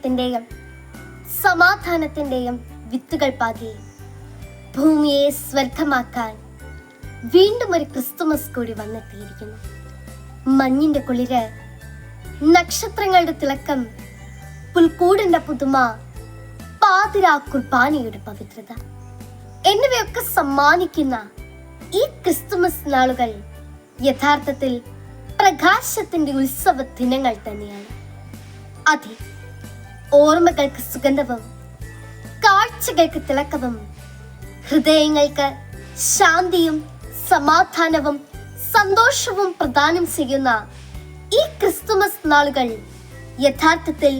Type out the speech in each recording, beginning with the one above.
സ്നേഹത്തിന്റെയും സമാധാനത്തിന്റെയും വിത്തുകൾ പാകി ഭൂമിയെ സ്വർഗമാക്കാൻ വീണ്ടും ഒരു ക്രിസ്തുമസ് കൂടി വന്നെത്തിയിരിക്കുന്നു. മഞ്ഞിന്റെ കുളിര്, നക്ഷത്രങ്ങളുടെ തിളക്കം, പുൽക്കൂടിന്റെ പുതുമ, പാതിരാ കുർബാനയുടെ പവിത്രത എന്നിവയൊക്കെ സമ്മാനിക്കുന്ന ഈ ക്രിസ്തുമസ് നാളുകൾ യഥാർത്ഥത്തിൽ പ്രകാശത്തിന്റെ ഉത്സവ ദിനങ്ങൾ തന്നെയാണ്. അതെ, ഓർമ്മകൾക്ക് സുഗന്ധവും കാഴ്ചകൾക്ക് തിളക്കവും ഹൃദയങ്ങൾക്ക് ശാന്തിയും സമാധാനവും സന്തോഷവും പ്രദാനം ചെയ്യുന്ന ഈ ക്രിസ്തുമസ് നാളുകൾ യഥാർത്ഥത്തിൽ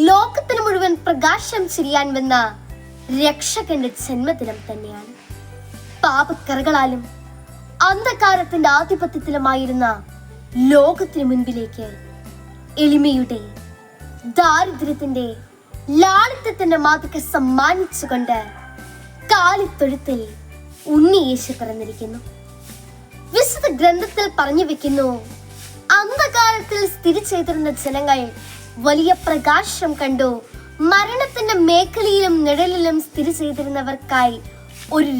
ലോകത്തിന് മുഴുവൻ പ്രകാശം ചൊരിയാൻ വന്ന രക്ഷകന്റെ ജന്മദിനം തന്നെയാണ്. പാപക്കറകളാലും അന്ധകാരത്തിന്റെ ആധിപത്യത്തിലുമായിരുന്ന ലോകത്തിനു മുൻപിലേക്ക് എളിമയുടെ, ദാരിദ്ര്യത്തിന്റെ, ലാളിത്യത്തിന്റെ മാതൃക സമ്മാനിച്ചുകൊണ്ട് കാലിത്തൊഴുത്തിൽ ഉണ്ണി യേശു പിറന്നിരിക്കുന്നു. വിശുദ്ധ ഗ്രന്ഥത്തിൽ പറഞ്ഞു വെക്കുന്നു, അന്ധകാരത്തിൽ സ്ഥിതി ചെയ്തിരുന്ന ജനങ്ങൾ വലിയ പ്രകാശം കണ്ടു. മരണത്തിന്റെ മേഖലയിലും നിഴലിലും സ്ഥിതി ചെയ്തിരുന്നവർക്കായി ഒരു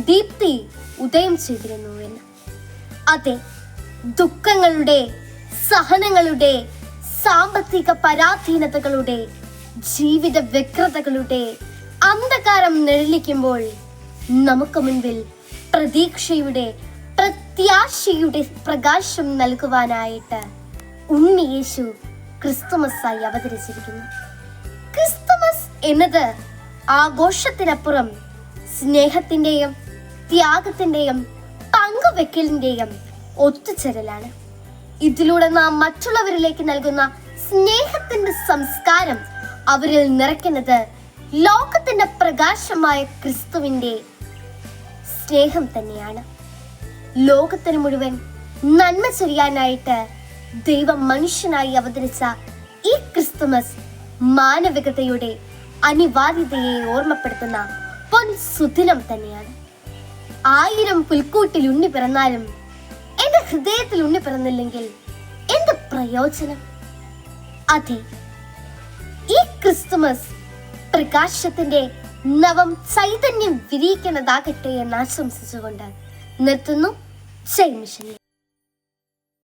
ദീപ്തി ഉദയം ചെയ്തിരുന്നു എന്ന്. അതെ, ദുഃഖങ്ങളുടെ, സഹനങ്ങളുടെ, സാമ്പത്തിക പരാധീനതകളുടെ, ജീവിത വ്യഗ്രതകളുടെ അന്ധകാരം നിഴലിക്കുമ്പോൾ നമുക്ക് മുൻപിൽ പ്രതീക്ഷയുടെ, പ്രത്യാശയുടെ പ്രകാശം നൽകുവാനായിട്ട് ഉണ്ണി യേശു ക്രിസ്തുമസായി അവതരിച്ചിരിക്കുന്നു. ക്രിസ്തുമസ് എന്നത് ആഘോഷത്തിനപ്പുറം സ്നേഹത്തിന്റെയും ത്യാഗത്തിന്റെയും പങ്കുവെക്കലിന്റെയും ഒത്തുചേരലാണ്. ഇതിലൂടെ നാം മറ്റുള്ളവരിലേക്ക് നൽകുന്ന സ്നേഹത്തിന്റെ സംസ്കാരം അവരിൽ നിറയ്ക്കുന്നത് ലോകത്തിന്റെ പ്രകാശമായ ക്രിസ്തുവിന്റെ സ്നേഹം തന്നെയാണ്. ലോകത്തിന് മുഴുവൻ നന്മ ചെയ്യാനായിട്ട് ദൈവം മനുഷ്യനായി അവതരിച്ച ഈ ക്രിസ്തുമസ് മാനവികതയുടെ അനിവാര്യതയെ ഓർമ്മപ്പെടുത്തുന്ന പൊൻ സുദിനം തന്നെയാണ്. 1000 പുൽക്കൂട്ടിൽ ഉണ്ണി പിറന്നാലും എന്റെ ഹൃദയത്തിൽ ഉണ്ണി പിറന്നില്ലെങ്കിൽ എന്ത് പ്രയോജനം? അതെ, ഈ ക്രിസ്തുമസ് പ്രകാശത്തിന്റെ നവം ചൈതന്യം വിരിയിക്കുന്നതാകട്ടെ എന്ന് ആശംസിച്ചുകൊണ്ട് നിർത്തുന്നു. ജയ് മിഷൻ.